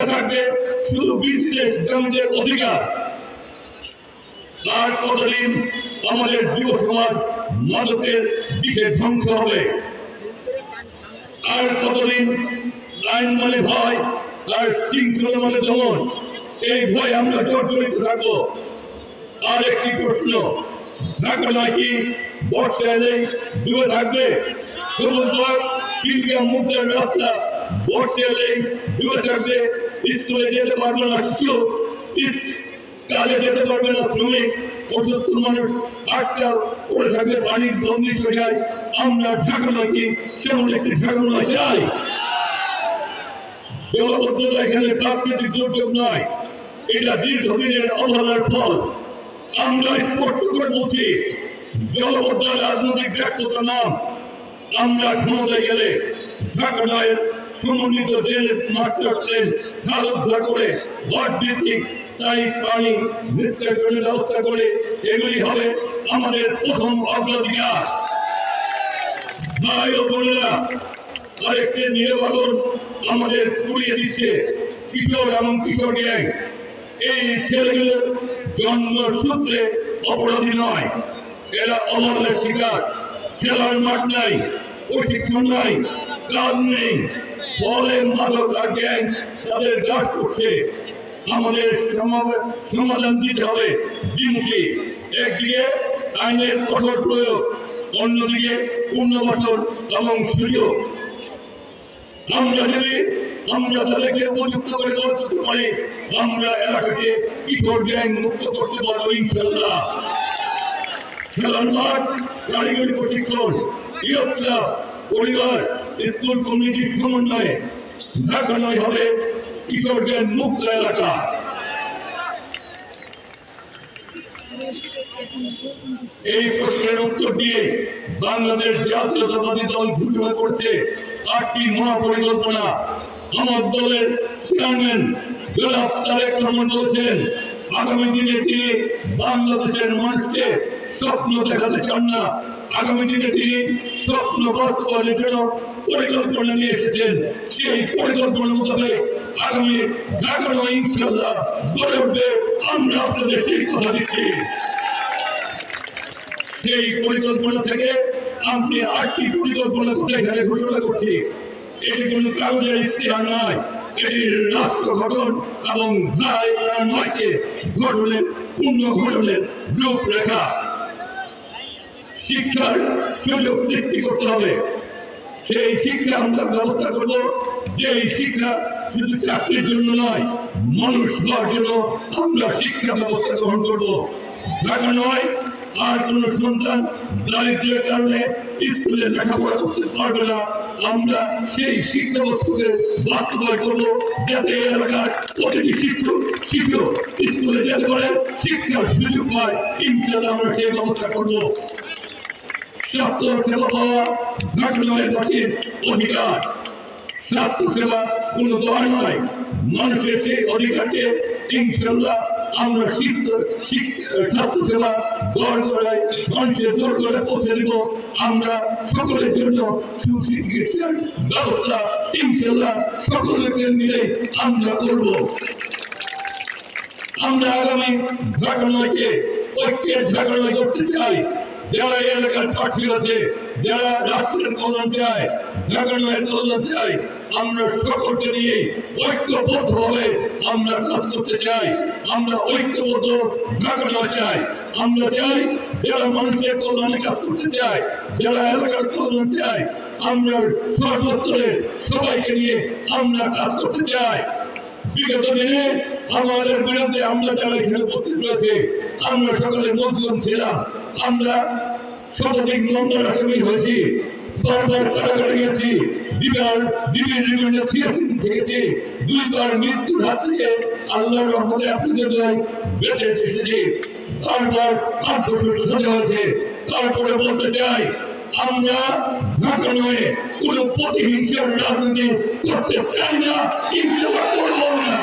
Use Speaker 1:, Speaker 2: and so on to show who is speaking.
Speaker 1: থাকবে শুধু বিদেশ জনদের অধিকার। আর কতদিন আমাদের যুব সমাজ মাদকের বিষে ধ্বংস হবে? আর কতদিন আইন মানে ভয় আর শৃঙ্খলা মানে দমন, এই ভয় আমরা জর্জরিত থাকবো? আর একটি প্রশ্ন, ঢাকা নাকি বর্ষা এলেই ডুবে থাকবে? সমুদ্র কিংবা মুদ্রার রাস্তা বর্ষা এলেই ডুবে থাকবে? স্কুলে যেতে পারবে না শিশু, কাজে যেতে পারবে না শ্রমিক, ৭৫ মানুষ আটকা পড়ে থাকবে পানির বন্দি সোজায়। আমরা ঢাকা নাকি সেমন একটি ঢাকা নয় চাই। জলবদ্ধতা এখানে প্রাকৃতিক দুর্যোগ নয়, এটা দীর্ঘদিনের অবহেলার ফল। আমরা স্পষ্ট করে বলছি, জলবদ্ধতা রাজনৈতিক ব্যর্থতা নাম। আমরা ক্ষমতায় গেলে ঢাকা নয় সমন্বিত ড্রেনেজ মাস্টার প্ল্যান খাল উদ্ধার করে ওয়ার্ড ভিত্তিক স্থায়ী পানি নিষ্কাশনের ব্যবস্থা করে এগুলি হবে আমাদের প্রথম অগ্রাধিকার। ভাই ও বোনেরা, আরেকটি নির্বাচন আমাদের পুড়িয়ে দিচ্ছে কিশোর এবং কিশোর গ্যাং। এই ছেলেগুলোর জন্মসূত্রে অপরাধী নয়, এরা অমলের শিকার। খেলার মাঠ নাই, প্রশিক্ষণ নাই, কাজ নেই, ফলে মাদক আর গ্যাং তাদের গ্রাস করছে। আমাদের সমাধান দিতে হবে দ্বিমুখী। একদিকে আইনের কঠোর প্রয়োগ, অন্যদিকে পুনর্বাসন এবং সুযোগ। আমরা তাদেরকে উপযুক্ত করে করতে পারি, আমরা এলাকাকে কিশোর গ্যাং মুক্ত করতে পারবো ইনশাল্লাহ। খেলার মাঠ, কারিগরি প্রশিক্ষণ, ইয়ুথ ক্লাব, পরিবার, স্কুল কমিটির সমন্বয়ে ঢাকা নয় হবে কিশোর গ্যাং মুক্ত এলাকা। এই প্রশ্নের উত্তর দিয়ে বাংলাদেশ জাতীয়তাবাদী দল ঘোষণা করছে ৮টি মহাপরিকল্পনা। আমার দলের চেয়ারম্যান জনাব তারেক রহমান বলেছেন, আগামী দিনে তিনি বাংলাদেশের মানুষকে স্বপ্ন দেখাতে চান না, আগামী দিনে তিনি স্বপ্ন বাস্তবায়নের জন্য পরিকল্পনা নিয়ে এসেছেন। সেই পরিকল্পনা মোতাবেক আগামী ঢাকা নয় ইনশাল্লাহ গড়ে উঠবে। আমরা আপনাদের সেই কথা দিচ্ছি। সেই পরিকল্পনা থেকে আপনি ৮টি পরিকল্পনা কোথায় এখানে ঘোষণা করছি। এটি কোন কাগজের ইতিহাস নয়, এটি রাষ্ট্র গঠন এবং গঠনের পূর্ণ গঠনের রূপরেখা। শিক্ষার সুযোগ সৃষ্টি করতে হবে। সেই শিক্ষা আমরা ব্যবস্থা করব, যে শিক্ষা শুধু চাকরির জন্য নয়, মানুষ হওয়ার জন্য আমরা শিক্ষা ব্যবস্থা গ্রহণ করব। ঢাকা নয় আর কোন সন্তান দারিদ্র্যের কারণে স্কুলে লেখাপড়া করতে পারবে না। আমরা সেই শিক্ষা বস্তুকে বাস্তবায়ন করবো, যাতে এই এলাকার প্রতিটি শিশু স্কুলে যেতে পারে, শিক্ষার সুযোগ পায়। ইনশাআল্লাহ আমরা সেই ব্যবস্থা করবো। স্বাস্থ্য সেবা পাওয়া ঢাকা নয়ের বাসীর অধিকার। স্বাস্থ্য সেবা কোনো দোয়া নয়, মানুষের সেই অধিকারকে ইনশাআল্লাহ আমরা স্বাস্থ্য সেবা দর করাই মানুষের দর করে পৌঁছে দিব। আমরা সকলের জন্য সুচিকিৎসার ব্যবস্থা ইনশাআল্লাহ সকলকে মিলে আমরা করব। আমরা আগামী ঢাকা নয়কে ঐক্যের ঢাকা নয় করতে চাই। যারা এই এলাকার প্রার্থী আছে, যারা রাষ্ট্রের কল্যাণ চায়, ঢাকা নয়ের কল্যাণ চায়, আমরা সকলকে নিয়ে ঐক্যবদ্ধ ভাবে আমরা কাজ করতে চাই। আমরা ঐক্যবদ্ধ ঢাকা নয় চাই। আমরা চাই যারা মানুষের কল্যাণে কাজ করতে চায়, যারা এলাকার কল্যাণ চায়, আমরা সর্বস্তরে সবাইকে নিয়ে আমরা কাজ করতে চাই। বিগত দিনে আমাদের বিরুদ্ধে আমরা যারা এখানে উপস্থিত রয়েছে, আমরা সকলে মজলুম ছিলাম। আমরা শতাধিক মামলার আসামি হয়েছি, বারবার কারাগারে গেছি, থেকেছি, 2বার মৃত্যুর হাত থেকে আল্লাহর রহমতে আপনাদের বেঁচে এসেছি। তারপর 8 বছর সাজা হয়েছে। তারপরে বলতে চাই, আমরা ঢাকা নয় কোনো প্রতিহিংসার রাজনীতি করতে চাই না, ইনশাআল্লাহ করব না।